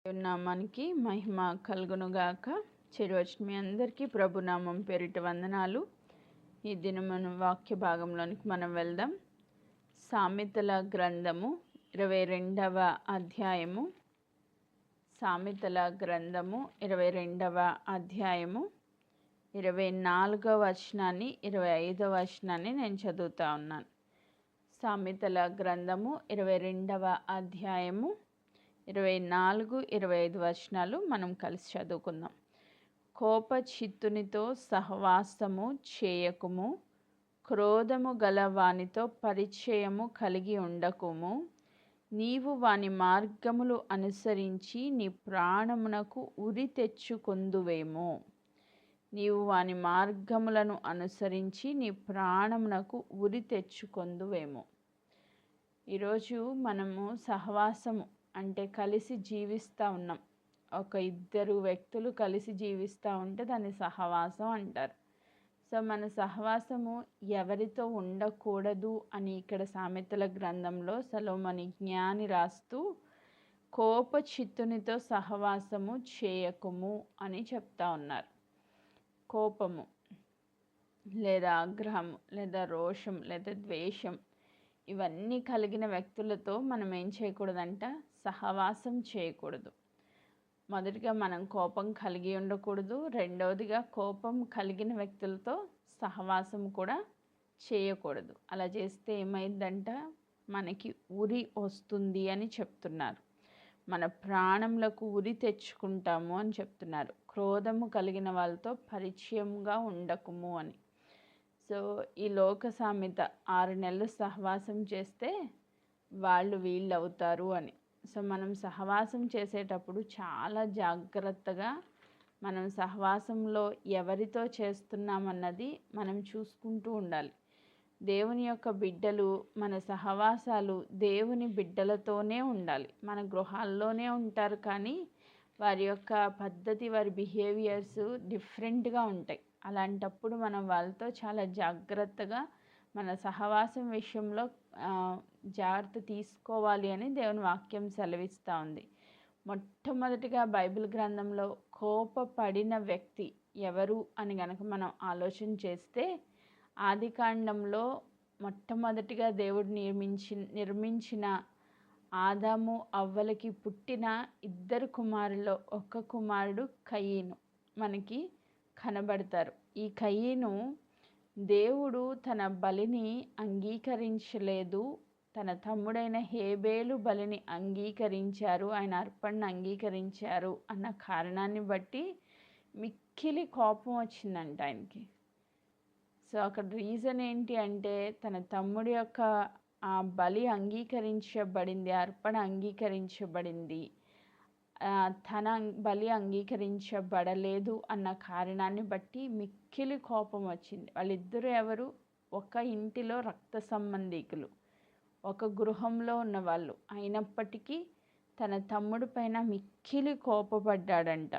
దేవుని నామానికి మహిమ కలుగునుగాక. చేరువచ్చిన మీ అందరికీ ప్రభునామం పేరిట వందనాలు. ఈ దినమున వాక్య భాగంలోనికి మనం వెళ్దాం. సామెతల గ్రంథము 22వ అధ్యాయము. సామెతల గ్రంథము 22వ అధ్యాయము 24వ వచనాన్ని 25వ వచనాన్ని నేను చదువుతా ఉన్నాను. సామెతల గ్రంథము 22వ అధ్యాయము 24, 25 వచనాలు మనం కలిసి చదువుకుందాం. కోప చిత్తునితో సహవాసము చేయకుము, క్రోధము గల వానితో పరిచయము కలిగి ఉండకుము. నీవు వాని మార్గములు అనుసరించి నీ ప్రాణమునకు ఉరి తెచ్చుకొందువేమో. నీవు వాని మార్గములను అనుసరించి నీ ప్రాణమునకు ఉరి తెచ్చుకొందువేమో. ఈరోజు మనము సహవాసము అంటే కలిసి జీవిస్తూ ఉన్నాం. ఒక ఇద్దరు వ్యక్తులు కలిసి జీవిస్తూ ఉంటే దాన్ని సహవాసం అంటారు. సో మన సహవాసము ఎవరితో ఉండకూడదు అని ఇక్కడ సామెతల గ్రంథంలో సొలొమోను జ్ఞాని రాస్తూ కోప చిత్తునితో సహవాసము చేయకుము అని చెప్తా ఉన్నారు. కోపము లేదా ఆగ్రహము లేదా రోషం లేదా ద్వేషం ఇవన్నీ కలిగిన వ్యక్తులతో మనం ఏం చేయకూడదంట? సహవాసం చేయకూడదు. మొదటిగా మనం కోపం కలిగి ఉండకూడదు. రెండవదిగా కోపం కలిగిన వ్యక్తులతో సహవాసం కూడా చేయకూడదు. అలా చేస్తే ఏమైందంట? మనకి ఉరి వస్తుంది అని చెప్తున్నారు. మన ప్రాణంలకు ఉరి తెచ్చుకుంటాము అని చెప్తున్నారు. క్రోధము కలిగిన వాళ్ళతో పరిచయంగా ఉండకుము అని. సో ఈ లోక సామెత 6 నెలలు సహవాసం చేస్తే వాళ్ళు వీళ్ళు అవుతారు అని. సో మనం సహవాసం చేసేటప్పుడు చాలా జాగ్రత్తగా మనం సహవాసంలో ఎవరితో చేస్తున్నామన్నది మనం చూసుకుంటూ ఉండాలి. దేవుని యొక్క బిడ్డలు మన సహవాసాలు దేవుని బిడ్డలతోనే ఉండాలి. మన గృహాల్లోనే ఉంటారు కానీ వారి యొక్క పద్ధతి, వారి బిహేవియర్స్ డిఫరెంట్గా ఉంటాయి. అలాంటప్పుడు మనం వాళ్ళతో చాలా జాగ్రత్తగా మన సహవాసం విషయంలో జాగ్రత్త తీసుకోవాలి అని దేవుని వాక్యం సెలవిస్తూ ఉంది. మొట్టమొదటిగా బైబిల్ గ్రంథంలో కోపపడిన వ్యక్తి ఎవరు అని గనక మనం ఆలోచన చేస్తే ఆదికాండంలో మొట్టమొదటిగా దేవుడు నిర్మించిన ఆదాము అవ్వలకి పుట్టిన 2 కుమారుల్లో ఒక కుమారుడు కయీను మనకి కనబడతారు. ఈ కయీను దేవుడు తన బలిని అంగీకరించలేదు, తన తమ్ముడైన హేబేలు బలిని అంగీకరించారు, ఆయన అర్పణను అంగీకరించారు అన్న కారణాన్ని బట్టి మిక్కిలి కోపం వచ్చిందంట ఆయనకి. సో అక్కడ రీజన్ ఏంటి అంటే తన తమ్ముడి యొక్క ఆ బలి అంగీకరించబడింది, అర్పణ అంగీకరించబడింది, తన బలి అంగీకరించబడలేదు అన్న కారణాన్ని బట్టి మిక్కిలి కోపం వచ్చింది. వాళ్ళిద్దరూ ఎవరు? ఒక ఇంటిలో రక్త సంబంధీకులు, ఒక గృహంలో ఉన్నవాళ్ళు. అయినప్పటికీ తన తమ్ముడి పైన మిక్కిలి కోపపడ్డాడంట.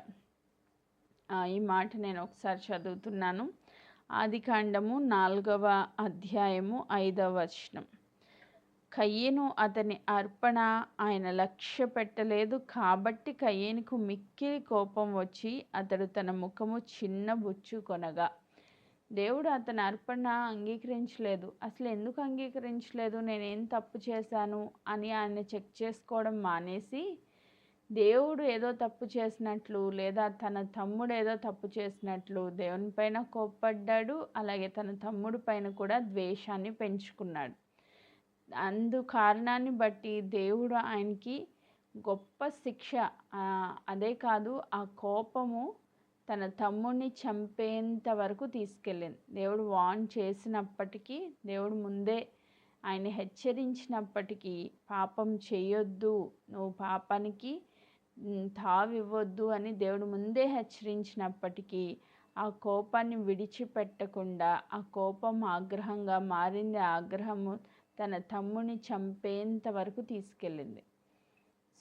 ఈ మాట నేను ఒకసారి చదువుతున్నాను. ఆదికాండము 4వ అధ్యాయము 5వ వచనం. కయీను అతని అర్పణ ఆయన లక్ష్య పెట్టలేదు కాబట్టి కయీనుకు మిక్కిలి కోపం వచ్చి అతడు తన ముఖము చిన్నబుచ్చుకొనగా. దేవుడు అతని అర్పణ అంగీకరించలేదు. అసలు ఎందుకు అంగీకరించలేదు? నేనేం తప్పు చేశాను అని ఆయన చెక్ చేసుకోవడం మానేసి దేవుడు ఏదో తప్పు చేసినట్లు లేదా తన తమ్ముడు ఏదో తప్పు చేసినట్లు దేవుని పైన కోప్పడ్డాడు. అలాగే తన తమ్ముడి పైన కూడా ద్వేషాన్ని పెంచుకున్నాడు. అందు కారణాన్ని బట్టి దేవుడు ఆయనకి గొప్ప శిక్ష, అదే కాదు ఆ కోపము తన తమ్ముడిని చంపేంత వరకు తీసుకెళ్ళింది. దేవుడు వార్న్ చేసినప్పటికీ, దేవుడు ముందే ఆయన హెచ్చరించినప్పటికీ పాపం చేయొద్దు, నువ్వు పాపానికి తావివ్వద్దు అని దేవుడు ముందే హెచ్చరించినప్పటికీ ఆ కోపాన్ని విడిచిపెట్టకుండా ఆ కోపం ఆగ్రహంగా మారింది. ఆ ఆగ్రహము తన తమ్ముని చంపేంత వరకు తీసుకెళ్ళింది.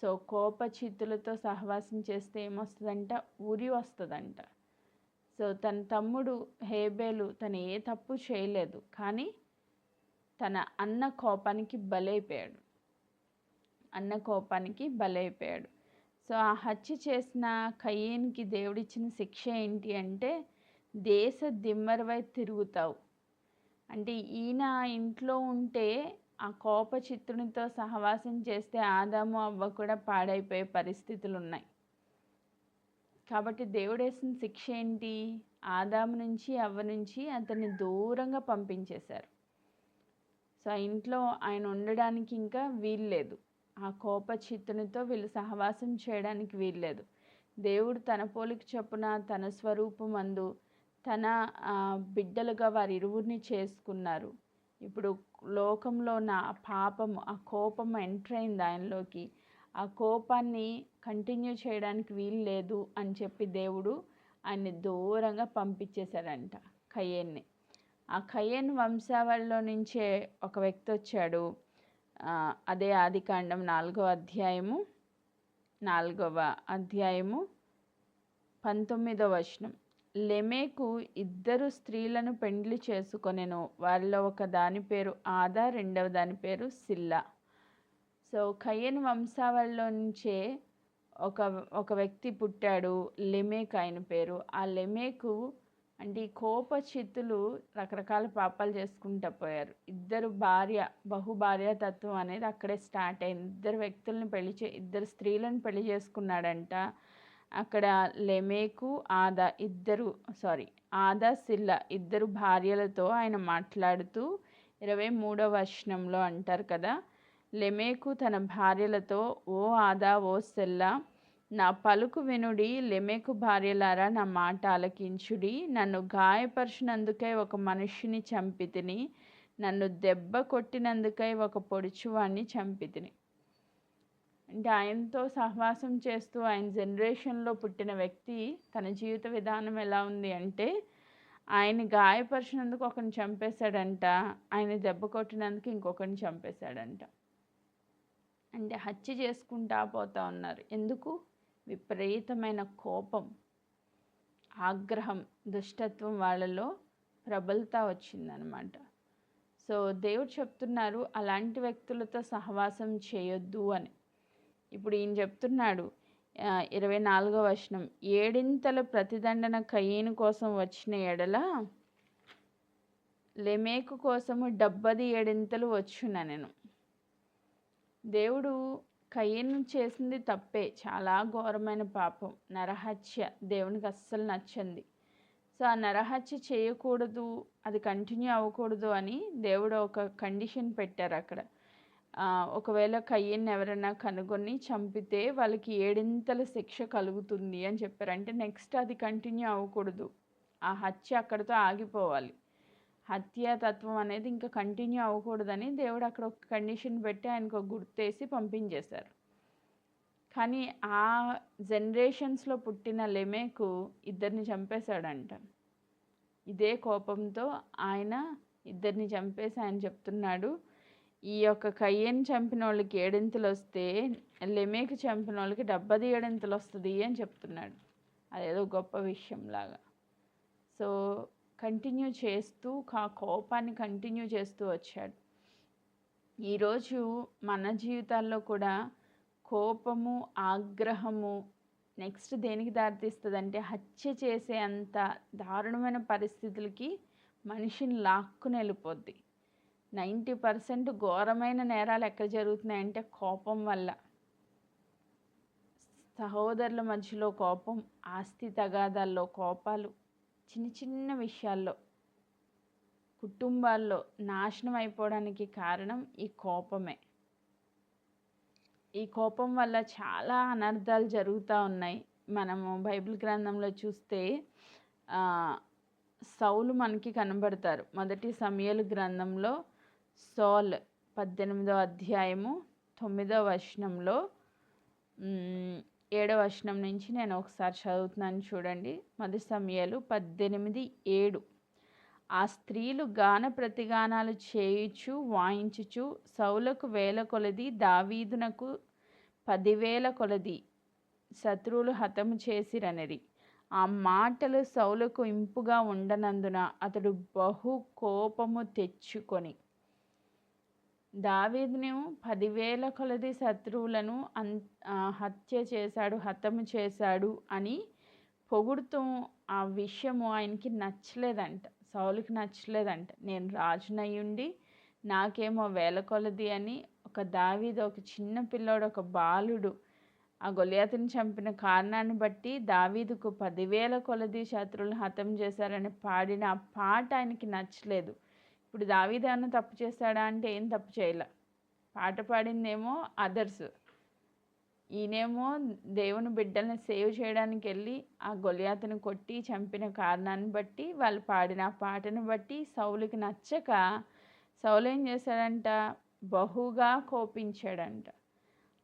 సో కోప చిత్తులతో సహవాసం చేస్తే ఏమొస్తుందంట? ఉరి వస్తుందంట. సో తన తమ్ముడు హేబేలు తను ఏ తప్పు చేయలేదు కానీ తన అన్న కోపానికి బలైపోయాడు. సో ఆ హత్య చేసిన కయ్యేనుకి దేవుడిచ్చిన శిక్ష ఏంటి అంటే, దేశ దిమ్మరివై తిరుగుతావు. అంటే ఈయన ఇంట్లో ఉంటే ఆ కోపచిత్తునితో సహవాసం చేస్తే ఆదాము అవ్వ కూడా పాడైపోయే పరిస్థితులు ఉన్నాయి. కాబట్టి దేవుడేసిన శిక్ష ఏంటి? ఆదాము నుంచి అవ్వ నుంచి అతన్ని దూరంగా పంపించేశారు. సో ఆ ఇంట్లో ఆయన ఉండడానికి ఇంకా వీల్లేదు. ఆ కోపచిత్తునితో వీళ్ళు సహవాసం చేయడానికి వీల్లేదు. దేవుడు తన పోలిక చొప్పున తన స్వరూపమందు తన బిడ్డలుగా వారిరువురిని చేసుకున్నారు. ఇప్పుడు లోకంలో ఉన్న ఆ పాపము, ఆ కోపం ఎంటర్ అయింది ఆయనలోకి. ఆ కోపాన్ని కంటిన్యూ చేయడానికి వీలు లేదు అని చెప్పి దేవుడు ఆయన్ని దూరంగా పంపించేశాడంట, కయ్యేన్ని. ఆ కయ్యేను వంశావళిలో నుంచే ఒక వ్యక్తి వచ్చాడు. అదే ఆదికాండం 4వ అధ్యాయము 19వ వచనం. లెమెకు 2 స్త్రీలను పెండ్లి చేసుకొనెను. వారిలో ఒక దాని పేరు ఆదా, రెండవ దాని పేరు సిల్లా. సో కయ్యేను వంశావళిలో నుంచే ఒక వ్యక్తి పుట్టాడు, లెమెకు ఆయన పేరు. ఆ లెమెకు అంటే ఈ కోపచిత్తులు రకరకాల పాపాలు చేసుకుంటూ పోయారు. బహుభార్య తత్వం అనేది అక్కడే స్టార్ట్ అయింది. 2 స్త్రీలను పెళ్లి చేసుకున్నాడంట. అక్కడ లెమెకు ఆదా సిల్లా 2 భార్యలతో ఆయన మాట్లాడుతూ 23వ వచనంలో అంటారు కదా, లెమెకు తన భార్యలతో, ఓ ఆదా, ఓ సిల్లా, నా పలుకు వినుడి. లెమెకు భార్యలారా, నా మాట ఆలకించుడి. నన్ను గాయపరిచినందుకై ఒక మనుష్యుని చంపితిని, నన్ను దెబ్బ కొట్టినందుకై ఒక పొడుచువాణ్ణి చంపితిని. అంటే ఆయనతో సహవాసం చేస్తూ ఆయన జనరేషన్లో పుట్టిన వ్యక్తి తన జీవిత విధానం ఎలా ఉంది అంటే, ఆయన గాయపరిచినందుకు ఒకరిని చంపేశాడంట, ఆయన దెబ్బ కొట్టినందుకు ఇంకొకరిని చంపేశాడంట. అంటే హత్య చేసుకుంటా పోతా ఉన్నారు. ఎందుకు? విపరీతమైన కోపం, ఆగ్రహం, దుష్టత్వం వాళ్ళలో ప్రబలుతా వచ్చిందనమాట. సో దేవుడు చెప్తున్నారు అలాంటి వ్యక్తులతో సహవాసం చేయొద్దు అని. ఇప్పుడు ఈయన చెప్తున్నాడు 24వ వచనం, 7 ప్రతిదండన కయ్యేను కోసం వచ్చిన ఎడల లెమెకు కోసము 77 వచ్చున నేను. దేవుడు కయ్యేను చేసింది తప్పే, చాలా ఘోరమైన పాపం, నరహత్య. దేవునికి అస్సలు నచ్చంది. సో ఆ నరహత్య చేయకూడదు, అది కంటిన్యూ అవ్వకూడదు అని దేవుడు ఒక కండిషన్ పెట్టారు అక్కడ. ఒకవేళ కయ్యేను ఎవరైనా కనుగొని చంపితే వాళ్ళకి 7 శిక్ష కలుగుతుంది అని చెప్పారు. అంటే నెక్స్ట్ అది కంటిన్యూ అవ్వకూడదు, ఆ హత్య అక్కడితో ఆగిపోవాలి. హత్యాతత్వం అనేది ఇంకా కంటిన్యూ అవ్వకూడదని దేవుడు అక్కడ ఒక కండిషన్ పెట్టి ఆయనకు ఒక గుర్తేసి పంపించేశారు. కానీ ఆ జనరేషన్స్లో పుట్టిన లెమెకు 2 చంపేశాడంట. ఇదే కోపంతో ఆయన 2 చంపేసి ఆయన చెప్తున్నాడు, ఈ యొక్క కయ్యేను చంపిన వాళ్ళకి 7 వస్తే లెమెకు చంపిన వాళ్ళకి 77 వస్తుంది అని చెప్తున్నాడు. అదేదో గొప్ప విషయంలాగా. సో కంటిన్యూ చేస్తూ కోపాన్ని కంటిన్యూ చేస్తూ వచ్చాడు. ఈరోజు మన జీవితాల్లో కూడా కోపము, ఆగ్రహము నెక్స్ట్ దేనికి దారితీస్తుంది అంటే హత్య చేసే అంత దారుణమైన పరిస్థితులకి మనిషిని లాక్కుని వెళ్ళిపోద్ది. 90% ఘోరమైన నేరాలు ఎక్కడ జరుగుతున్నాయంటే కోపం వల్ల. సహోదరుల మధ్యలో కోపం, ఆస్తి తగాదాల్లో కోపాలు, చిన్న చిన్న విషయాల్లో కుటుంబాల్లో నాశనం అయిపోవడానికి కారణం ఈ కోపమే. ఈ కోపం వల్ల చాలా అనర్థాలు జరుగుతూ ఉన్నాయి. మనము బైబిల్ గ్రంథంలో చూస్తే సౌలు మనకి కనబడతారు. 1 సమూయేలు గ్రంథంలో సౌల్ 18వ అధ్యాయము 9వ వచనంలో 7వ వచనం నుంచి నేను ఒకసారి చదువుతున్నాను చూడండి. 1 సమూయేలు 18:7. ఆ స్త్రీలు గాన ప్రతిగానాలు చేయుచు వాయించుచు సౌలకు 1000 కొలది, దావీదునకు 10,000 కొలది శత్రువులు హతము చేసిరనిరి. ఆ మాటలు సౌలుకు ఇంపుగా ఉండనందున అతడు బహు కోపము తెచ్చుకొని. దావీదును 10,000 కొలది శత్రువులను హత్య చేశాడు, హతము చేశాడు అని పొగుడుతూ ఆ విషయము ఆయనకి నచ్చలేదంట. సౌలుకి నచ్చలేదంట. నేను రాజునయ్యుండి నాకేమో వేల కొలది అని ఒక దావీదు, ఒక చిన్న పిల్లోడు, ఒక బాలుడు ఆ గొలియాతుని చంపిన కారణాన్ని బట్టి దావీదుకు 10,000 కొలది శత్రువులను హతం చేశారని పాడిన ఆ పాట ఆయనకి నచ్చలేదు. ఇప్పుడు దావీదు ఏమన్నా తప్పు చేశాడా అంటే ఏం తప్పు చేయలే. పాట పాడిందేమో అదర్స్. ఈయనేమో దేవుని బిడ్డల్ని సేవ్ చేయడానికి వెళ్ళి ఆ గొలియాతుని కొట్టి చంపిన కారణాన్ని బట్టి వాళ్ళు పాడిన ఆ పాటను బట్టి సౌలుకి నచ్చక సౌలు ఏం చేశాడంట, బహుగా కోపించాడంట.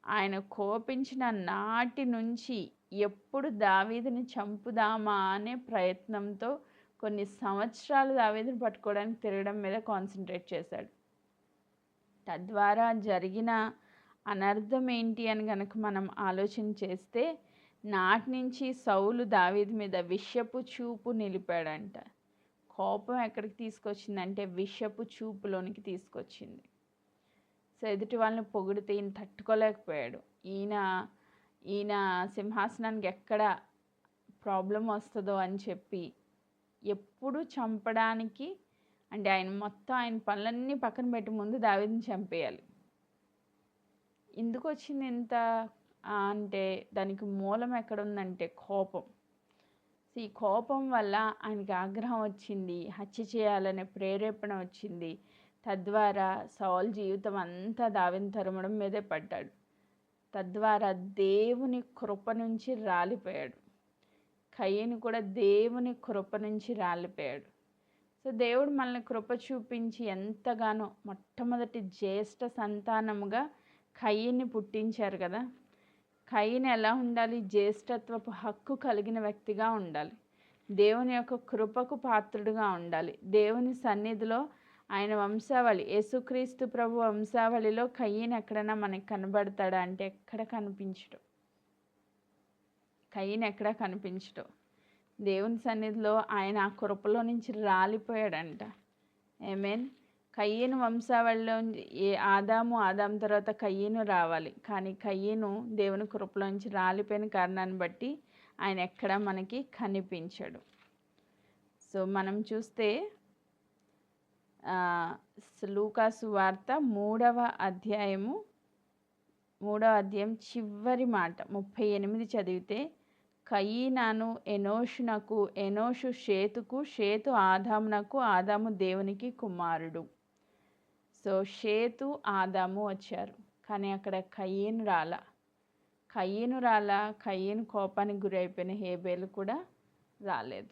ఆయన కోపించిన నాటి నుంచి ఎప్పుడు దావీదుని చంపుదామా అనే ప్రయత్నంతో కొన్ని సంవత్సరాలు దావీదుని పట్టుకోవడానికి తిరగడం మీద కాన్సన్ట్రేట్ చేశాడు. తద్వారా జరిగిన అనర్థం ఏంటి అని కనుక మనం ఆలోచన చేస్తే, నాటి నుంచి సౌలు దావీదు మీద విషపు చూపు నిలిపాడంట. కోపం ఎక్కడికి తీసుకొచ్చిందంటే విషపు చూపులోనికి తీసుకొచ్చింది. సో ఎదుటి వాళ్ళని పొగిడితే ఈయన తట్టుకోలేకపోయాడు. ఈయన సింహాసనానికి ఎక్కడ ప్రాబ్లం వస్తుందో అని చెప్పి ఎప్పుడు చంపడానికి, అంటే ఆయన పనులన్నీ పక్కన పెట్టి ముందు దావీదుని చంపేయాలి. ఎందుకు వచ్చింది ఇంత అంటే దానికి మూలం ఎక్కడుందంటే కోపం. ఈ కోపం వల్ల ఆయనకి ఆగ్రహం వచ్చింది, హత్య చేయాలనే ప్రేరేపణ వచ్చింది. తద్వారా సౌలు జీవితం అంతా దావీదుని తరమడం మీదే పడ్డాడు. తద్వారా దేవుని కృప నుంచి రాలిపోయాడు. కయీను కూడా దేవుని కృప నుంచి రాలిపోయాడు. సో దేవుడు మనల్ని కృప చూపించి ఎంతగానో మొట్టమొదటి జ్యేష్ఠ సంతానముగా కయీన్ని పుట్టించారు కదా. కయీను ఎలా ఉండాలి? జ్యేష్ఠత్వపు హక్కు కలిగిన వ్యక్తిగా ఉండాలి. దేవుని యొక్క కృపకు పాత్రుడుగా ఉండాలి. దేవుని సన్నిధిలో ఆయన వంశావళి, యేసుక్రీస్తు ప్రభు వంశావళిలో కయీను ఎక్కడైనా మనకి కనబడతాడా అంటే ఎక్కడ కనిపించడు. కయీను ఎక్కడ కనిపించడు. దేవుని సన్నిధిలో ఆయన ఆ కృపలో నుంచి రాలిపోయాడంట. ఆమేన్. కయీను వంశావళిలో ఆదాము తర్వాత కయీను రావాలి. కానీ కయీను దేవుని కృపలో నుంచి రాలిపోయిన కారణాన్ని బట్టి ఆయన ఎక్కడ మనకి కనిపించడు. సో మనం చూస్తే లూకాసు వార్త 3వ అధ్యాయం చివరి మాట 38 చదివితే, కయీనాను ఎనోషునకు, ఎనోషు షేతుకు, షేతు ఆదామునకు, ఆదాము దేవునికి కుమారుడు. సో షేతు ఆదాము వచ్చారు, కానీ అక్కడ కయీను రాలా. కయీను కోపానికి గురైపోయిన హేబేలు కూడా రాలేదు.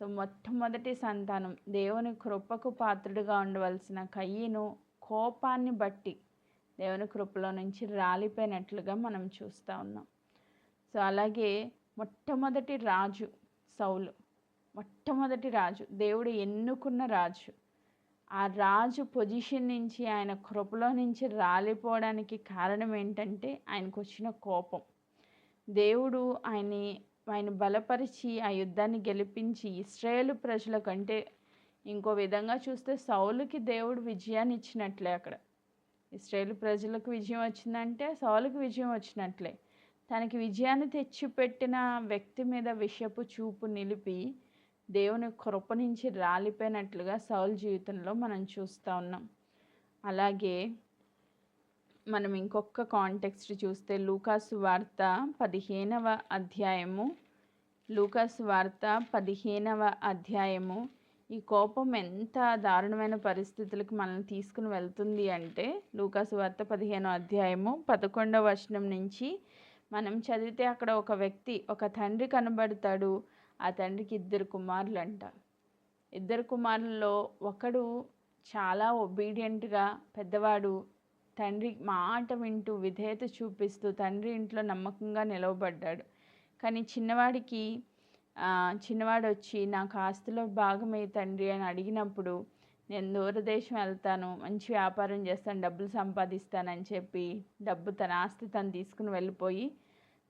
సో మొట్టమొదటి సంతానం దేవుని కృపకు పాత్రుడిగా ఉండవలసిన కయీను కోపాన్ని బట్టి దేవుని కృపలో నుంచి రాలిపోయినట్లుగా మనం చూస్తూ ఉన్నాం. సో అలాగే మొట్టమొదటి రాజు సౌలు, మొట్టమొదటి రాజు, దేవుడు ఎన్నుకున్న రాజు. ఆ రాజు పొజిషన్ నుంచి ఆయన కృపలో నుంచి రాలిపోవడానికి కారణం ఏంటంటే ఆయనకు వచ్చిన కోపం. దేవుడు ఆయన బలపరిచి ఆ యుద్ధాన్ని గెలిపించి ఇశ్రాయేలు ప్రజల కంటే, ఇంకో విధంగా చూస్తే సౌలుకి దేవుడు విజయాన్ని ఇచ్చినట్లే. అక్కడ ఇశ్రాయేలు ప్రజలకు విజయం వచ్చిందంటే సౌలుకి విజయం వచ్చినట్లే. తనకి విజయాన్ని తెచ్చిపెట్టిన వ్యక్తి మీద విషపు చూపు నిలిపి దేవుని కృప నుంచి రాలిపోయినట్లుగా సౌలు జీవితంలో మనం చూస్తూ ఉన్నాం. అలాగే మనం ఇంకొక కాంటెక్స్ట్ చూస్తే లూకాసు వార్త 15వ అధ్యాయము ఈ కోపం ఎంత దారుణమైన పరిస్థితులకు మనల్ని తీసుకుని వెళ్తుంది అంటే, లూకాసు వార్త 15వ అధ్యాయము 11వ వచనం నుంచి మనం చదివితే అక్కడ ఒక వ్యక్తి, ఒక తండ్రి కనబడతాడు. ఆ తండ్రికి 2 కుమారులు అంట. 2 కుమారుల్లో ఒకడు చాలా ఒబీడియంట్గా, పెద్దవాడు తండ్రి మాట వింటూ విధేయత చూపిస్తూ తండ్రి ఇంట్లో నమ్మకంగా నిలవబడ్డాడు. కానీ చిన్నవాడు వచ్చి నాకు ఆస్తిలో భాగమే తండ్రి అని అడిగినప్పుడు, నేను దూరదేశం వెళ్తాను, మంచి వ్యాపారం చేస్తాను, డబ్బులు సంపాదిస్తానని చెప్పి తన ఆస్తి తను తీసుకుని వెళ్ళిపోయి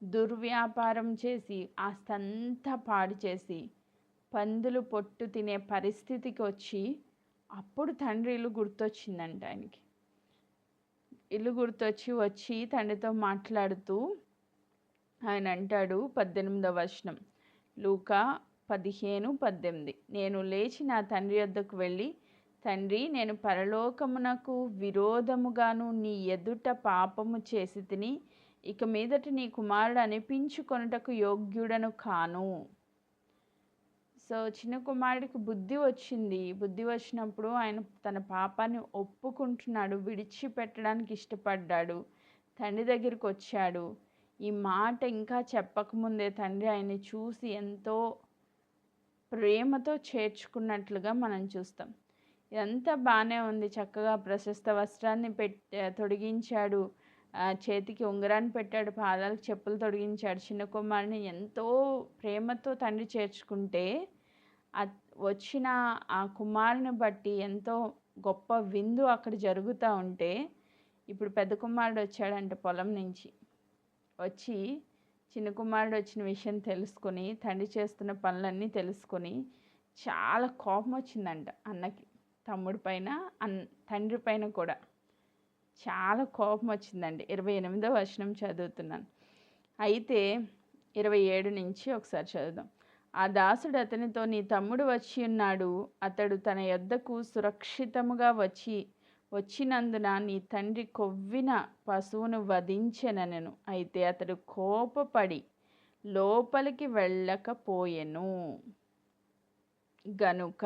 దుర్వ్యాపారం చేసి ఆస్తి అంతా పాడు చేసి పందులు పొట్టు తినే పరిస్థితికి వచ్చి, అప్పుడు తండ్రి ఇల్లు గుర్తొచ్చిందంట ఆయనకి. ఇల్లు గుర్తొచ్చి వచ్చి తండ్రితో మాట్లాడుతూ ఆయన అంటాడు 18వ వచనం, లూకా 15:18, నేను లేచి నా తండ్రి యొద్దకు వెళ్ళి, తండ్రి, నేను పరలోకమునకు విరోధముగాను నీ ఎదుట పాపము చేసి తిని, ఇక మీదట నీ కుమారుడు అనిపించుకొనుటకు యోగ్యుడను కాను. సో చిన్న కుమారుడికి బుద్ధి వచ్చింది. బుద్ధి వచ్చినప్పుడు ఆయన తన పాపాన్ని ఒప్పుకుంటున్నాడు, విడిచిపెట్టడానికి ఇష్టపడ్డాడు, తండ్రి దగ్గరికి వచ్చాడు. ఈ మాట ఇంకా చెప్పకముందే తండ్రి ఆయన్ని చూసి ఎంతో ప్రేమతో చేర్చుకున్నట్లుగా మనం చూస్తాం. ఇదంతా బాగానే ఉంది, చక్కగా ప్రశస్త వస్త్రాన్ని తొడిగించాడు, చేతికి ఉంగరాన్ని పెట్టాడు, పాదాలకు చెప్పులు తొడిగించాడు. చిన్న కుమారుని ఎంతో ప్రేమతో తండ్రి చేర్చుకుంటే వచ్చిన ఆ కుమారుని బట్టి ఎంతో గొప్ప విందు అక్కడ జరుగుతూ ఉంటే, ఇప్పుడు పెద్ద కుమారుడు వచ్చాడంట పొలం నుంచి. వచ్చి చిన్న కుమారుడు వచ్చిన విషయం తెలుసుకొని, తండ్రి చేస్తున్న పనులన్నీ తెలుసుకొని చాలా కోపం వచ్చిందంట అన్నకి, తమ్ముడి పైన, తండ్రి పైన కూడా చాలా కోపం వచ్చిందండి. 28వ వచనం చదువుతున్నాను. అయితే 27 నుంచి ఒకసారి చదువుదాం. ఆ దాసుడు అతనితో, నీ తమ్ముడు వచ్చి ఉన్నాడు, అతడు తన యొద్దకు సురక్షితముగా వచ్చినందున నీ తండ్రి కొవ్విన పశువును వధించెననెను. అయితే అతడు కోపపడి లోపలికి వెళ్ళకపోయెను గనుక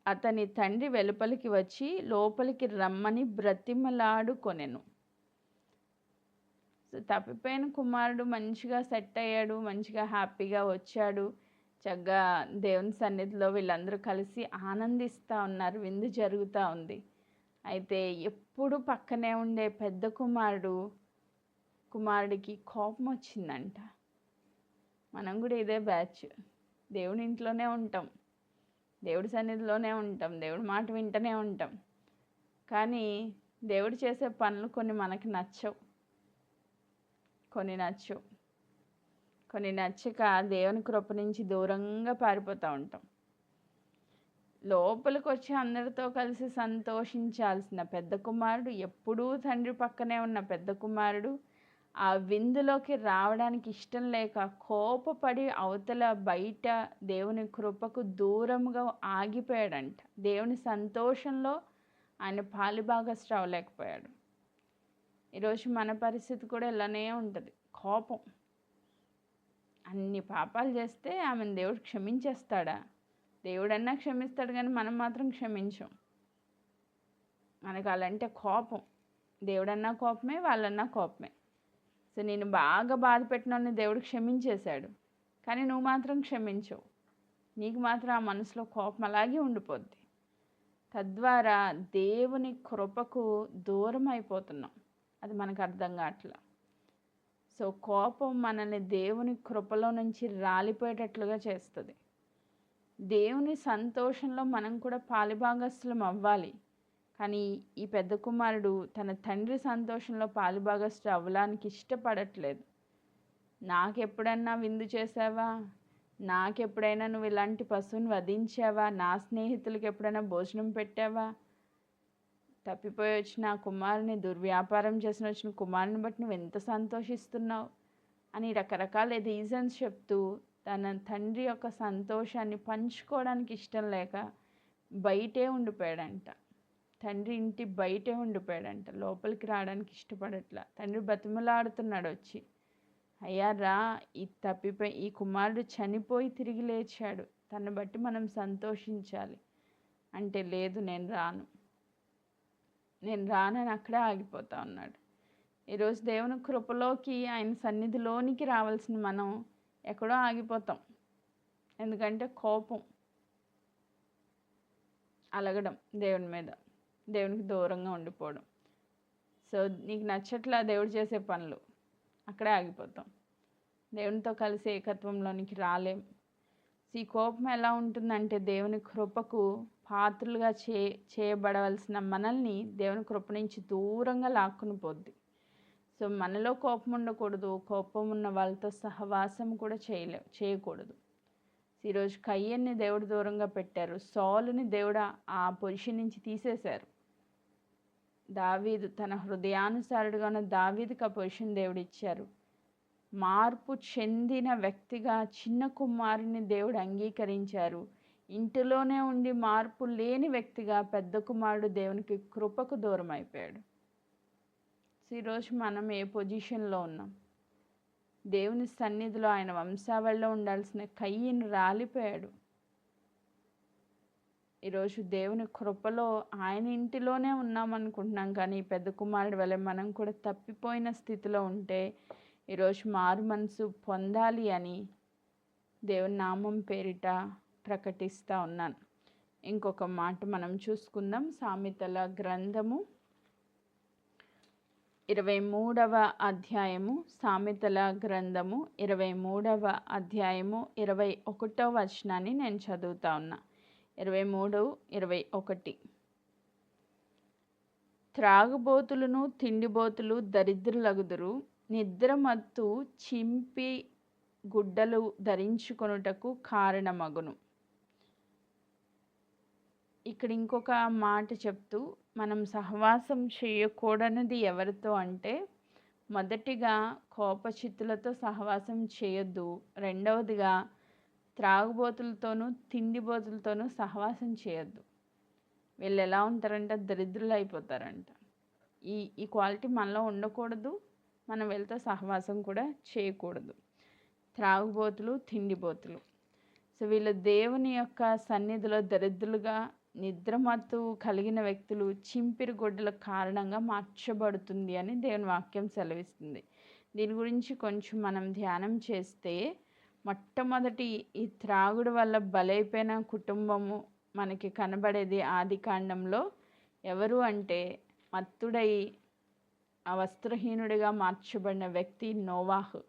అతని తండ్రి వెలుపలికి వచ్చి లోపలికి రమ్మని బ్రతిమలాడుకొనెను. సో తప్పిపోయిన కుమారుడు మంచిగా సెట్ అయ్యాడు, మంచిగా హ్యాపీగా వచ్చాడు. చక్కగా దేవుని సన్నిధిలో వీళ్ళందరూ కలిసి ఆనందిస్తూ ఉన్నారు, విందు జరుగుతూ ఉంది. అయితే ఎప్పుడు పక్కనే ఉండే పెద్ద కుమారుడికి కోపం వచ్చిందంట. మనం కూడా ఇదే బ్యాచ్. దేవుని ఇంట్లోనే ఉంటాం, దేవుడి సన్నిధిలోనే ఉంటాం, దేవుడి మాట వింటూనే ఉంటాం. కానీ దేవుడు చేసే పనులు కొన్ని మనకి నచ్చవు, కొన్ని నచ్చక దేవుని కృప నుంచి దూరంగా పారిపోతూ ఉంటాం. లోపలికి వచ్చి అందరితో కలిసి సంతోషించాల్సిన పెద్ద కుమారుడు, ఎప్పుడూ తండ్రి పక్కనే ఉన్న పెద్ద కుమారుడు ఆ విందులోకి రావడానికి ఇష్టం లేక కోపపడి అవతల బయట దేవుని కృపకు దూరంగా ఆగిపోయాడంట. దేవుని సంతోషంలో ఆయన పాలిభాగస్థుడు అవ్వలేకపోయాడు. ఈరోజు మన పరిస్థితి కూడా ఇలానే ఉంటుంది. కోపం, అన్ని పాపాలు చేస్తే ఆమెను దేవుడు క్షమించేస్తాడా? దేవుడన్నా క్షమిస్తాడు, కానీ మనం మాత్రం క్షమించం. మనకు అలాంటి కోపం, దేవుడన్నా కోపమే, వాళ్ళన్నా కోపమే. సో నేను బాగా బాధ పెట్టినోని దేవుడు క్షమించేశాడు, కానీ నువ్వు మాత్రం క్షమించవు. నీకు మాత్రం ఆ మనసులో కోపం అలాగే ఉండిపోద్ది. తద్వారా దేవుని కృపకు దూరం అయిపోతున్నాం. అది మనకు అర్థం కావట్లా. సో కోపం మనల్ని దేవుని కృపలో నుంచి రాలిపోయేటట్లుగా చేస్తుంది. దేవుని సంతోషంలో మనం కూడా పాలిభాగస్థులం అవ్వాలి. కానీ ఈ పెద్ద కుమారుడు తన తండ్రి సంతోషంలో పాలిభాగస్థుడు అవ్వడానికి ఇష్టపడట్లేదు. నాకెప్పుడన్నా విందు చేసావా? నాకెప్పుడైనా నువ్వు ఇలాంటి పశువుని వధించావా? నా స్నేహితులకి ఎప్పుడైనా భోజనం పెట్టావా? తప్పిపోయి వచ్చిన కుమారుని, దుర్వ్యాపారం చేసిన వచ్చిన కుమారుని బట్టి నువ్వు ఎంత సంతోషిస్తున్నావు అని రకరకాల రీజన్స్ చెప్తూ తన తండ్రి యొక్క సంతోషాన్ని పంచుకోవడానికి ఇష్టం లేక బయటే ఉండిపోయాడంట. తండ్రి ఇంటి బయటే ఉండిపోయాడంట, లోపలికి రావడానికి ఇష్టపడట్లా. తండ్రి బతిమలాడుతున్నాడు వచ్చి, అయ్యా రా, ఈ కుమారుడు చనిపోయి తిరిగి లేచాడు, తను బట్టి మనం సంతోషించాలి అంటే, లేదు నేను రానని అక్కడే ఆగిపోతా ఉన్నాడు. ఈరోజు దేవుని కృపలోకి, ఆయన సన్నిధిలోనికి రావాల్సిన మనం ఎక్కడో ఆగిపోతాం. ఎందుకంటే కోపం, అలగడం దేవుని మీద, దేవునికి దూరంగా ఉండిపోవడం. సో నీకు నచ్చట్లా దేవుడు చేసే పనులు, అక్కడే ఆగిపోతాం. దేవునితో కలిసి ఏకత్వంలోనికి రాలేం. ఈ కోపం ఎలా ఉంటుందంటే, దేవుని కృపకు పాత్రలుగా చేయబడవలసిన మనల్ని దేవుని కృప నుంచి దూరంగా లాక్కుని పోద్ది. సో మనలో కోపం ఉండకూడదు, కోపం ఉన్న వాళ్ళతో సహవాసం కూడా చేయకూడదు. ఈరోజు కయ్యన్ని దేవుడు దూరంగా పెట్టారు, సౌలుని దేవుడు ఆ పొజిషన్ నుంచి తీసేశారు. దావీదు తన హృదయానుసారుడుగా ఉన్న దావీదుకి ఆ పొజిషన్ దేవుడు ఇచ్చారు. మార్పు చెందిన వ్యక్తిగా చిన్న కుమారుని దేవుడు అంగీకరించారు. ఇంటిలోనే ఉండి మార్పు లేని వ్యక్తిగా పెద్ద కుమారుడు దేవునికి కృపకు దూరం అయిపోయాడు. ఈరోజు మనం ఏ పొజిషన్లో ఉన్నాం? దేవుని సన్నిధిలో ఆయన వంశావళిలో ఉండాల్సిన కయ్యను రాలిపోయాడు. ఈరోజు దేవుని కృపలో ఆయన ఇంటిలోనే ఉన్నామనుకుంటున్నాం, కానీ పెద్ద కుమారుడు వలె మనం కూడా తప్పిపోయిన స్థితిలో ఉంటే ఈరోజు మారు మనసు పొందాలి అని దేవుని నామం పేరిట ప్రకటిస్తూ ఉన్నాను. ఇంకొక మాట మనం చూసుకుందాం. సామెతల గ్రంథము 23వ అధ్యాయము, సామెతల గ్రంథము 23వ అధ్యాయము 21వ వచనాన్ని నేను చదువుతా ఉన్నా. 23:21. త్రాగుబోతులను తిండిబోతులు దరిద్రులగుదురు, నిద్రమత్తు చింపి గుడ్డలు ధరించుకొనుటకు కారణమగును. ఇక్కడ ఇంకొక మాట చెప్తూ, మనం సహవాసం చేయకూడనిది ఎవరితో అంటే, మొదటిగా కోపచిత్తులతో సహవాసం చేయొద్దు. రెండవదిగా త్రాగుబోతులతోనూ తిండిబోతులతోనూ సహవాసం చేయొద్దు. వీళ్ళు ఎలా ఉంటారంటే దరిద్రులు అయిపోతారంట. ఈ క్వాలిటీ మనలో ఉండకూడదు. మనం వీళ్ళతో సహవాసం కూడా చేయకూడదు. త్రాగుబోతులు, తిండిబోతులు. సో వీళ్ళు దేవుని యొక్క సన్నిధిలో దరిద్రులుగా, నిద్రమత్తు కలిగిన వ్యక్తులు చింపిరి గొడ్డల కారణంగా మార్చబడుతుంది అని దేవుని వాక్యం సెలవిస్తుంది. దీని గురించి కొంచెం మనం ధ్యానం చేస్తే, మొట్టమొదటి ఈ త్రాగుడు వల్ల బలైపోయిన కుటుంబము మనకి కనబడేది ఆదికాండంలో. ఎవరు అంటే, మత్తుడై ఆ వస్త్రహీనుడిగా మార్చబడిన వ్యక్తి నోవాహు.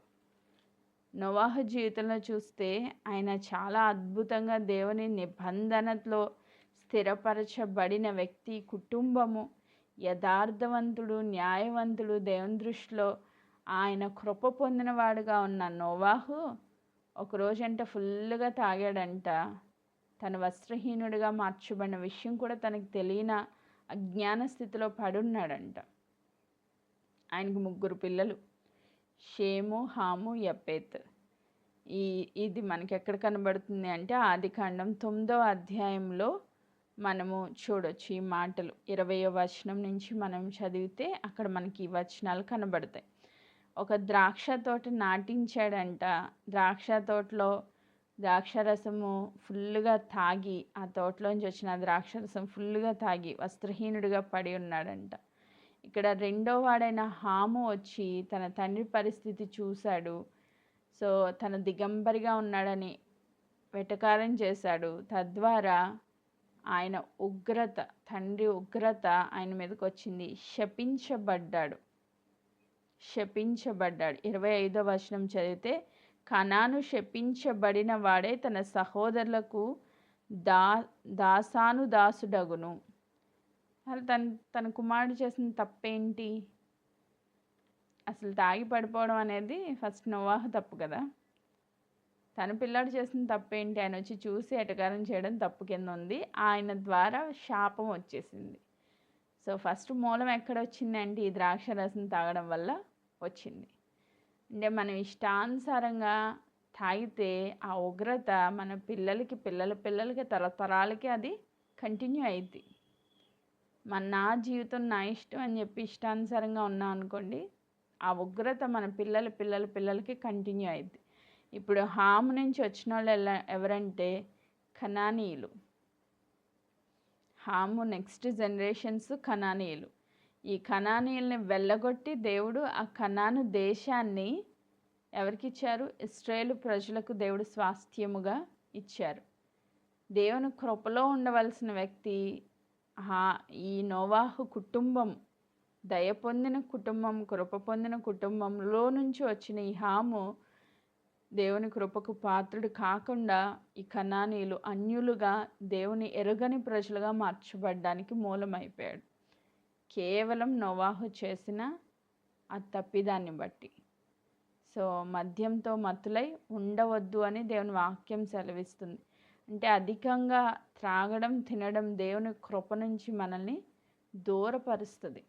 నోవాహు జీవితంలో చూస్తే ఆయన చాలా అద్భుతంగా దేవుని నిబంధనలో స్థిరపరచబడిన వ్యక్తి. కుటుంబము యథార్థవంతుడు, న్యాయవంతుడు, దేవుని దృష్టిలో ఆయన కృప పొందినవాడుగా ఉన్న నోవాహు ఒకరోజంట ఫుల్గా తాగాడంట. తన వస్త్రహీనుడిగా మార్చబడిన విషయం కూడా తనకు తెలియన అజ్ఞాన స్థితిలో పడున్నాడంట. ఆయనకు 3 పిల్లలు, షేము, హాము, యపేత్. ఇది మనకి ఎక్కడ కనబడుతుంది అంటే ఆదికాండం 9వ అధ్యాయంలో మనము చూడొచ్చు ఈ మాటలు. 20వ వచనం నుంచి మనం చదివితే అక్కడ మనకి ఈ వచనాలు కనబడతాయి. ఒక ద్రాక్ష తోట నాటించాడంట. ద్రాక్ష తోటలో ద్రాక్షరసము ఫుల్గా తాగి, ఆ తోటలోంచి వచ్చిన ద్రాక్షరసం ఫుల్గా తాగి వస్త్రహీనుడిగా పడి ఉన్నాడంట. ఇక్కడ రెండో వాడైన హాము వచ్చి తన తండ్రి పరిస్థితి చూశాడు. సో తన దిగంబరిగా ఉన్నాడని వెటకారం చేశాడు. తద్వారా ఆయన ఉగ్రత, తండ్రి ఉగ్రత ఆయన మీదకి వచ్చింది. శపించబడ్డాడు. 25వ వచనం చదివితే, కనాను శపించబడిన వాడే తన సహోదరులకు దాసుడగును. అసలు తన కుమారుడు చేసిన తప్పేంటి? అసలు తాగి పడిపోవడం అనేది ఫస్ట్ నోవాహు తప్పు కదా. తన పిల్లాడు చేసిన తప్పేంటి? ఆయన వచ్చి చూసి ఎటకారం చేయడం తప్పు కింద ఉంది. ఆయన ద్వారా శాపం వచ్చేసింది. సో ఫస్ట్ మూలం ఎక్కడ వచ్చింది అంటే ఈ ద్రాక్షరసం తాగడం వల్ల వచ్చింది. అంటే మనం ఇష్టానుసారంగా తాగితే ఆ ఉగ్రత మన పిల్లలకి, పిల్లలకి, తరతరాలకి అది కంటిన్యూ అయింది. నా జీవితం నా ఇష్టం అని చెప్పి ఇష్టానుసారంగా ఉన్నాం అనుకోండి, ఆ ఉగ్రత మన పిల్లలకి కంటిన్యూ అయింది. ఇప్పుడు హాము నుంచి వచ్చిన వాళ్ళు ఎవరంటే కనానీయులు. హాము నెక్స్ట్ జనరేషన్స్ కనానీయులు. ఈ కనానీయుల్ని వెళ్ళగొట్టి దేవుడు ఆ కనాను దేశాన్ని ఎవరికి ఇచ్చారు? ఇశ్రాయేలు ప్రజలకు దేవుడు స్వాస్థ్యముగా ఇచ్చారు. దేవుని కృపలో ఉండవలసిన వ్యక్తి ఈ నోవాహు కుటుంబం, దయ పొందిన కుటుంబం, కృప పొందిన కుటుంబంలో నుంచి వచ్చిన ఈ హాము దేవుని కృపకు పాత్రుడు కాకుండా ఈ కనానీయులు అన్యులుగా, దేవుని ఎరుగని ప్రజలుగా మార్చబడ్డానికి మూలమైపోయాడు. కేవలం నోవాహు చేసిన ఆ తప్పిదాన్ని బట్టి. సో మద్యంతో మత్తులై ఉండవద్దు అని దేవుని వాక్యం సెలవిస్తుంది. అంటే అధికంగా త్రాగడం, తినడం దేవుని కృప నుంచి మనల్ని దూరపరుస్తుంది.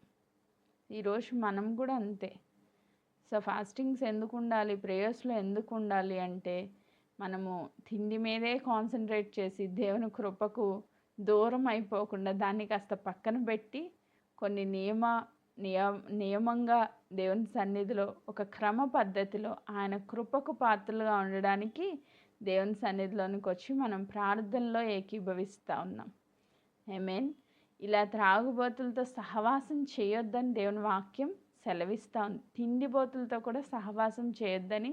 ఈరోజు మనం కూడా అంతే. సో ఫాస్టింగ్స్ ఎందుకు ఉండాలి, ప్రేయర్స్లో ఎందుకు ఉండాలి అంటే మనము తిండి మీదే కాన్సన్ట్రేట్ చేసి దేవుని కృపకు దూరం అయిపోకుండా దాన్ని కాస్త పక్కన పెట్టి కొన్ని నియమంగా దేవుని సన్నిధిలో ఒక క్రమ పద్ధతిలో ఆయన కృపకు పాత్రలుగా ఉండడానికి దేవుని సన్నిధిలోనికి వచ్చి మనం ప్రార్థనలో ఏకీభవిస్తూ ఉన్నాం. ఆమేన్. ఇలా త్రాగుబోతులతో సహవాసం చేయొద్దని దేవుని వాక్యం సెలవిస్తూ ఉంది. తిండిబోతులతో కూడా సహవాసం చేయొద్దని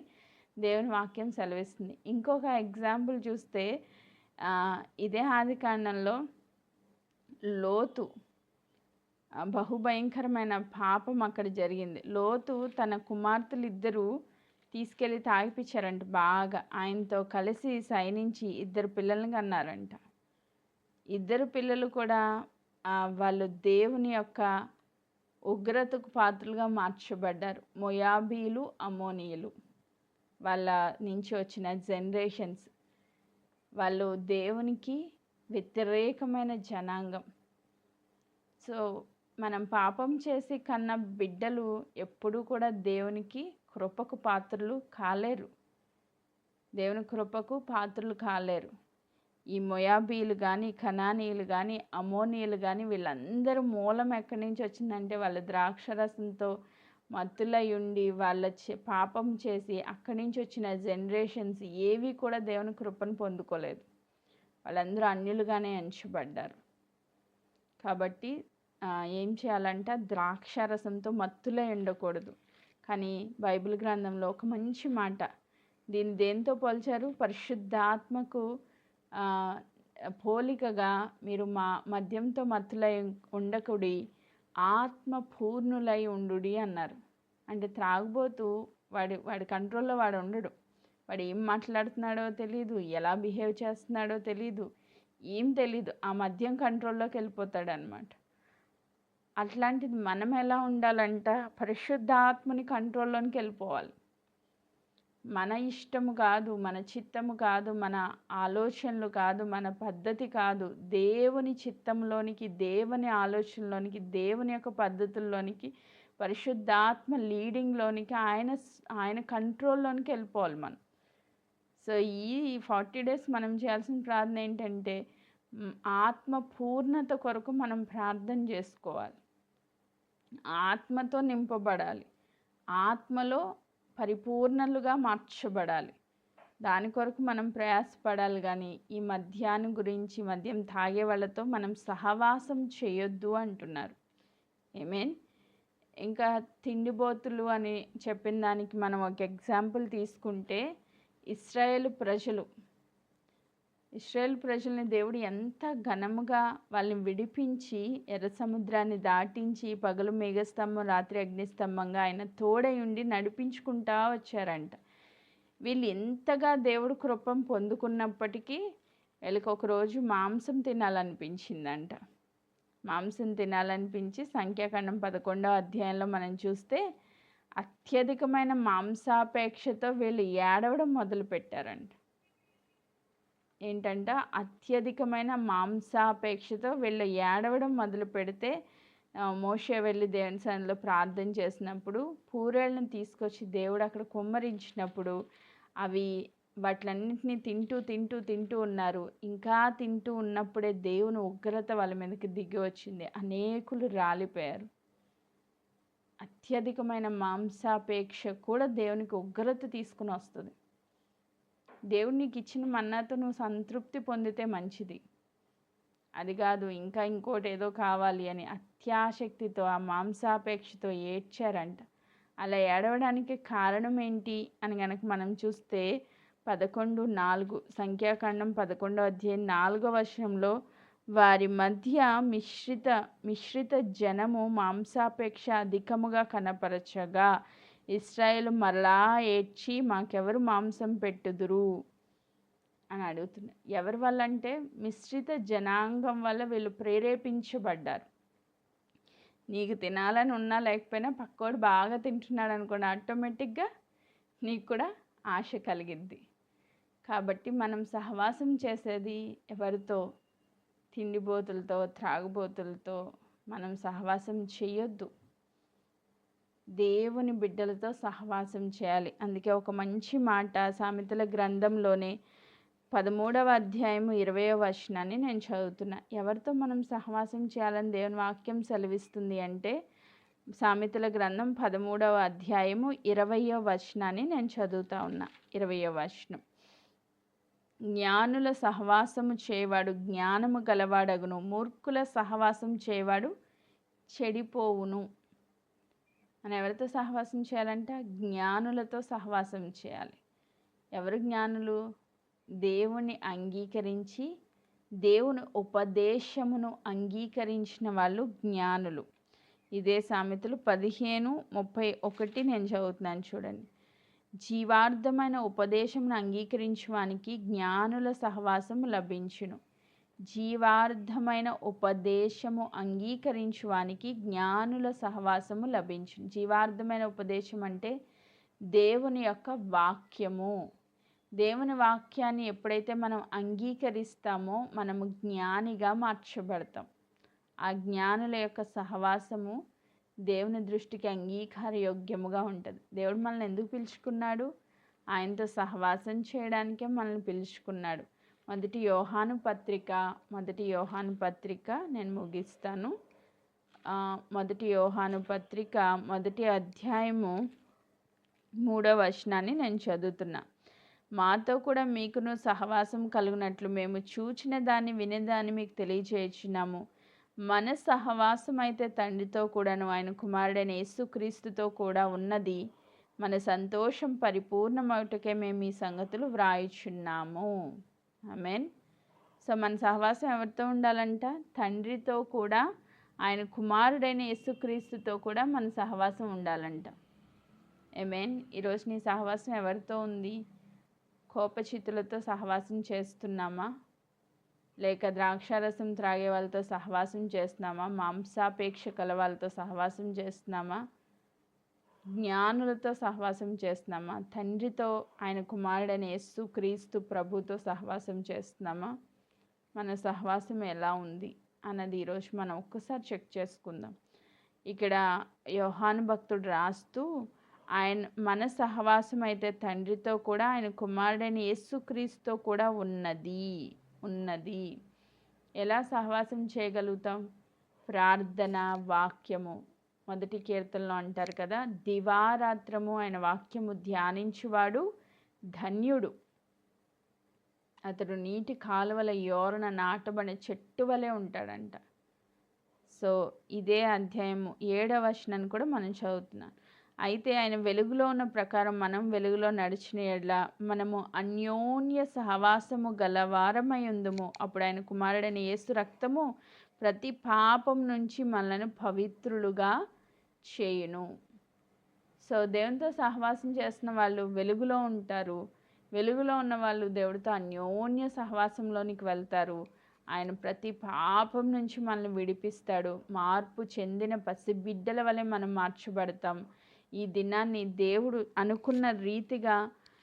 దేవుని వాక్యం సెలవిస్తుంది. ఇంకొక ఎగ్జాంపుల్ చూస్తే ఇదే ఆదికాండంలో లోతు బహుభయంకరమైన పాపం అక్కడ జరిగింది. లోతు తన కుమార్తెలు ఇద్దరు తీసుకెళ్ళి తాగిపించారంట. బాగా ఆయనతో కలిసి శయనించి 2 పిల్లల్ని కన్నారంట. 2 పిల్లలు కూడా వాళ్ళు దేవుని యొక్క ఉగ్రతకు పాత్రలుగా మార్చబడ్డారు. మోయాబీలు, అమ్మోనీయులు వాళ్ళ నుంచి వచ్చిన జనరేషన్స్. వాళ్ళు దేవునికి వ్యతిరేకమైన జనాంగం. సో మనం పాపం చేసి కన్న బిడ్డలు ఎప్పుడూ కూడా దేవునికి కృపకు పాత్రలు కాలేరు. దేవుని కృపకు పాత్రలు కాలేరు. ఈ మొయాబీలు కానీ, కనానీయులు కానీ, అమోనీయులు కానీ వీళ్ళందరూ మూలం ఎక్కడి నుంచి వచ్చిందంటే వాళ్ళ ద్రాక్షరసంతో మత్తులై ఉండి వాళ్ళ పాపం చేసి అక్కడి నుంచి వచ్చిన జనరేషన్స్ ఏవి కూడా దేవుని కృపను పొందుకోలేదు. వాళ్ళందరూ అన్యులుగానే ఎంచబడ్డారు. కాబట్టి ఏం చేయాలంటే ద్రాక్షరసంతో మత్తులై ఉండకూడదు. కానీ బైబిల్ గ్రంథంలో ఒక మంచి మాట, దీన్ని దేంతో పోల్చారు? పరిశుద్ధాత్మకు పోలికగా మీరు మద్యంతో మత్తులై ఉండకుడి, ఆత్మ పూర్ణులై ఉండుడి అన్నారు. అంటే త్రాగుబోతూ వాడి కంట్రోల్లో వాడు ఉండడు. వాడు ఏం మాట్లాడుతున్నాడో తెలీదు, ఎలా బిహేవ్ చేస్తున్నాడో తెలీదు, ఏం తెలీదు. ఆ మద్యం కంట్రోల్లోకి వెళ్ళిపోతాడు అనమాట. అట్లాంటిది మనం ఎలా ఉండాలంట? పరిశుద్ధాత్మని కంట్రోల్లోనికి వెళ్ళిపోవాలి. మన ఇష్టము కాదు, మన చిత్తము కాదు, మన ఆలోచనలు కాదు, మన పద్ధతి కాదు, దేవుని చిత్తంలోనికి, దేవుని ఆలోచనలోనికి, దేవుని యొక్క పద్ధతుల్లోనికి, పరిశుద్ధాత్మ లీడింగ్లోనికి, ఆయన కంట్రోల్లోనికి వెళ్ళిపోవాలి మనం. సో ఈ 40 days మనం చేయాల్సిన ప్రార్థన ఏంటంటే ఆత్మ పూర్ణత కొరకు మనం ప్రార్థన చేసుకోవాలి. ఆత్మతో నింపబడాలి, ఆత్మలో పరిపూర్ణలుగా మార్చబడాలి. దాని కొరకు మనం ప్రయాసపడాలి. కానీ ఈ మద్యాన్ని గురించి, మద్యం తాగే వాళ్ళతో మనం సహవాసం చేయొద్దు అంటున్నారు. ఆమేన్. ఇంకా తిండిబోతులు అని చెప్పిన దానికి మనం ఒక ఎగ్జాంపుల్ తీసుకుంటే ఇశ్రాయేలు ప్రజల్ని దేవుడు ఎంత ఘనముగా వాళ్ళని విడిపించి ఎర్ర సముద్రాన్ని దాటించి పగలు మేఘస్తంభం, రాత్రి అగ్నిస్తంభంగా ఆయన తోడై ఉండి నడిపించుకుంటా వచ్చారంట. వీళ్ళు ఎంతగా దేవుడు కృపం పొందుకున్నప్పటికీ వీళ్ళకి ఒకరోజు మాంసం తినాలనిపించిందంట. మాంసం తినాలనిపించి సంఖ్యాకాండం 11వ అధ్యాయంలో మనం చూస్తే అత్యధికమైన మాంసాపేక్షతో వీళ్ళు ఏడవడం మొదలుపెట్టారంట. ఏంటంట? అత్యధికమైన మాంసాపేక్షతో వీళ్ళు ఏడవడం మొదలు పెడితే మోషే వెళ్ళి దేవుని సన్నిధిలో ప్రార్థన చేసినప్పుడు పూరేళ్ళని తీసుకొచ్చి దేవుడు అక్కడ కుమ్మరించినప్పుడు అవి వాటిలన్నింటినీ తింటూ ఉన్నారు. ఇంకా తింటూ ఉన్నప్పుడే దేవుని ఉగ్రత వాళ్ళ మీదకి దిగి వచ్చింది. అనేకులు రాలిపోయారు. అత్యధికమైన మాంసాపేక్ష కూడా దేవునికి ఉగ్రత తీసుకుని వస్తుంది. దేవుడు నీకు ఇచ్చిన మన్నాతో నువ్వు సంతృప్తి పొందితే మంచిది. అది కాదు ఇంకా ఇంకోటి ఏదో కావాలి అని అత్యాశక్తితో ఆ మాంసాపేక్షతో ఏడ్చారంట. అలా ఏడవడానికి కారణం ఏంటి అని కనుక మనం చూస్తే 11:4 సంఖ్యాకాండం 11వ అధ్యాయం 4వ వచనంలో వారి మధ్య మిశ్రిత జనము మాంసాపేక్ష అధికముగా కనపరచగా ఇశ్రాయేలు మరలా ఏడ్చి మాకెవరు మాంసం పెట్టుదురు అని అడుగుతున్నారు. ఎవరి వల్ల అంటే మిశ్రిత జనాంగం వల్ల వీళ్ళు ప్రేరేపించబడ్డారు. నీకు తినాలని ఉన్నా లేకపోయినా పక్కోడు బాగా తింటున్నాడు అనుకోండి, ఆటోమేటిక్గా నీకు కూడా ఆశ కలిగిద్ది. కాబట్టి మనం సహవాసం చేసేది ఎవరితో? తిండిబోతులతో, త్రాగుబోతులతో, మనం సహవాసం చేయొద్దు. దేవుని బిడ్డలతో సహవాసం చేయాలి. అందుకే ఒక మంచి మాట సామెతల గ్రంథంలోనే 13వ అధ్యాయము 20వ వచనాన్ని నేను చదువుతున్నా. ఎవరితో మనం సహవాసం చేయాలని దేవుని వాక్యం సెలవిస్తుంది అంటే సామెతల గ్రంథం 13వ అధ్యాయము 20వ వచనాన్ని నేను చదువుతా ఉన్నా. 20వ వచనం, జ్ఞానుల సహవాసము చేయవాడు జ్ఞానము గలవాడగును, మూర్ఖుల సహవాసం చేయవాడు చెడిపోవును. మనం ఎవరితో సహవాసం చేయాలంటే జ్ఞానులతో సహవాసం చేయాలి. ఎవరు జ్ఞానులు? దేవుని అంగీకరించి దేవుని ఉపదేశమును అంగీకరించిన వాళ్ళు జ్ఞానులు. ఇదే సామెతలు 15:31 నేను చదువుతున్నాను చూడండి. జీవార్థమైన ఉపదేశమును అంగీకరించువానికి జ్ఞానుల సహవాసము లభించును. జీవార్థమైన ఉపదేశము అంగీకరించువానికి జ్ఞానుల సహవాసము లభించును. జీవార్థమైన ఉపదేశం అంటే దేవుని యొక్క వాక్యము. దేవుని వాక్యాన్ని ఎప్పుడైతే మనం అంగీకరిస్తామో మనము జ్ఞానిగా మార్చబడతాం. ఆ జ్ఞానుల యొక్క సహవాసము దేవుని దృష్టికి అంగీకారయోగ్యముగా ఉంటుంది. దేవుడు మనల్ని ఎందుకు పిలుచుకున్నాడు? ఆయనతో సహవాసం చేయడానికే మనల్ని పిలుచుకున్నాడు. మొదటి యోహాను పత్రిక నేను ముగిస్తాను. మొదటి యోహాను పత్రిక 1వ అధ్యాయము 3వ వచనాన్ని నేను చదువుతున్నా. మాతో కూడా మీకును సహవాసం కలుగునట్లు మేము చూచిన దాన్ని వినేదాన్ని మీకు తెలియజేయుచున్నాము. మన సహవాసం అయితే తండ్రితో కూడాను ఆయన కుమారుడైన యేసుక్రీస్తుతో కూడా ఉన్నది. మన సంతోషం పరిపూర్ణమవుటకే మేము ఈ సంగతులు వ్రాయుచున్నాము. ఆమేన్. సో మన సహవాసం ఎవరితో ఉండాలంట? తండ్రితో కూడా ఆయన కుమారుడైన యేసుక్రీస్తుతో కూడా మన సహవాసం ఉండాలంట. ఆమేన్. ఈరోజు నీ సహవాసం ఎవరితో ఉంది? కోపచిత్తులతో సహవాసం చేస్తున్నామా? లేక ద్రాక్షారసం త్రాగే వాళ్ళతో సహవాసం చేస్తున్నామా? మాంసాపేక్ష కల వాళ్ళతో సహవాసం చేస్తున్నామా? జ్ఞానులతో సహవాసం చేస్తున్నామా? తండ్రితో ఆయన కుమారుడైన యేసుక్రీస్తు ప్రభుతో సహవాసం చేస్తున్నామా? మన సహవాసం ఎలా ఉంది అన్నది ఈరోజు మనం ఒక్కసారి చెక్ చేసుకుందాం. ఇక్కడ యోహాను భక్తుడు రాస్తూ మన సహవాసం అయితే తండ్రితో కూడా ఆయన కుమారుడైన యేసుక్రీస్తుతో కూడా ఉన్నది. ఎలా సహవాసం చేయగలుగుతాం? ప్రార్థన, వాక్యము. మొదటి కీర్తనలో అంటారు కదా, దివారాత్రము ఆయన వాక్యము ధ్యానించువాడు ధన్యుడు, అతడు నీటి కాలువల యోరన నాటబడిన చెట్టు వలె ఉంటాడంట. సో ఇదే అధ్యాయము 7వ వచనాన్ని కూడా మనం చదువుతున్నాం. అయితే ఆయన వెలుగులో ఉన్న ప్రకారం మనం వెలుగులో నడిచిన యెడల మనము అన్యోన్య సహవాసము గలవారమై ఉందుము. అప్పుడు ఆయన కుమారుడైన యేసు రక్తము ప్రతి పాపం నుంచి మనలను పవిత్రులుగా చేయును. సో దేవునితో సహవాసం చేస్తున్న వాళ్ళు వెలుగులో ఉంటారు. వెలుగులో ఉన్న వాళ్ళు దేవుడితో అన్యోన్య సహవాసంలోనికి వెళ్తారు. ఆయన ప్రతి పాపం నుంచి మనల్ని విడిపిస్తాడు. మార్పు చెందిన పసిబిడ్డల వలె మనం మార్చబడతాం. ఈ దినాన్ని దేవుడు అనుకున్న రీతిగా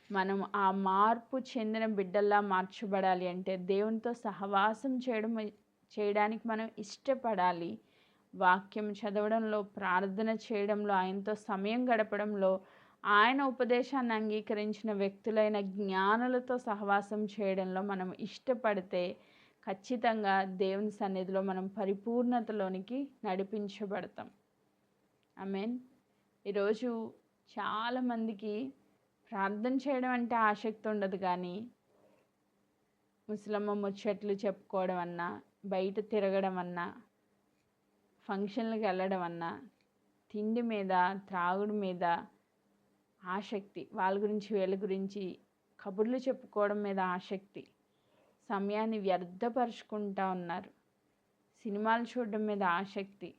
మనం ఆ మార్పు చెందిన బిడ్డల్లా మార్చబడాలి అంటే దేవునితో సహవాసం చేయడానికి మనం ఇష్టపడాలి. వాక్యం చదవడంలో, ప్రార్థన చేయడంలో, ఆయనతో సమయం గడపడంలో, ఆయన ఉపదేశాన్ని అంగీకరించిన వ్యక్తులైన జ్ఞానులతో సహవాసం చేయడంలో మనం ఇష్టపడితే ఖచ్చితంగా దేవుని సన్నిధిలో మనం పరిపూర్ణతలోనికి నడిపించబడతాం. ఆమేన్. ఈరోజు చాలామందికి ప్రార్థన చేయడం అంటే ఆసక్తి ఉండదు, కానీ ముసలమ్మ ముచ్చట్లు చెప్పుకోవడం అన్నా, బయట తిరగడం అన్నా, ఫంక్షన్లకు వెళ్ళడం అన్నా, తిండి మీద, త్రాగుడు మీద ఆసక్తి, వాళ్ళ గురించి వీళ్ళ గురించి కబుర్లు చెప్పుకోవడం మీద ఆసక్తి, సమయాన్ని వ్యర్థపరుచుకుంటా ఉన్నారు. సినిమాలు చూడడం మీద ఆసక్తి,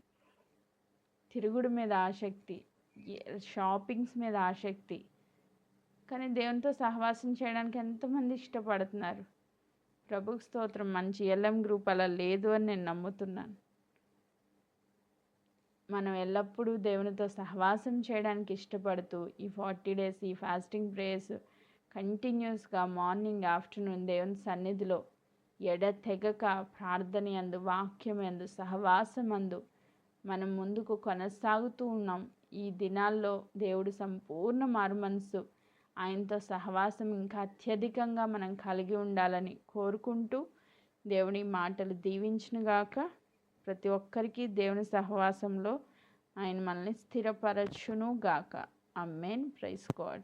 తిరుగుడు మీద ఆసక్తి, షాపింగ్స్ మీద ఆసక్తి. కానీ దేవునితో సహవాసం చేయడానికి ఎంతమంది ఇష్టపడుతున్నారు? ప్రభుకు స్తోత్రం. మంచి ఎల్ఎం గ్రూప్ అలా లేదు అని నేను నమ్ముతున్నాను. మనం ఎల్లప్పుడూ దేవునితో సహవాసం చేయడానికి ఇష్టపడుతూ ఈ 40 days ఈ ఫాస్టింగ్ ప్రేయర్స్ కంటిన్యూస్గా మార్నింగ్, ఆఫ్టర్నూన్ దేవుని సన్నిధిలో ఎడతెగక ప్రార్థన యందు, వాక్యం యందు, సహవాసం అందు మనం ముందుకు కొనసాగుతూ ఉన్నాం. ఈ దినాల్లో దేవుడు సంపూర్ణ మారుమనసు, ఆయనతో సహవాసం ఇంకా అత్యధికంగా మనం కలిగి ఉండాలని కోరుకుంటూ దేవుని మాటలు దీవించునుగాక. ప్రతి ఒక్కరికి దేవుని సహవాసంలో ఆయన మనల్ని స్థిరపరచును గాక. ఆమేన్. Praise God.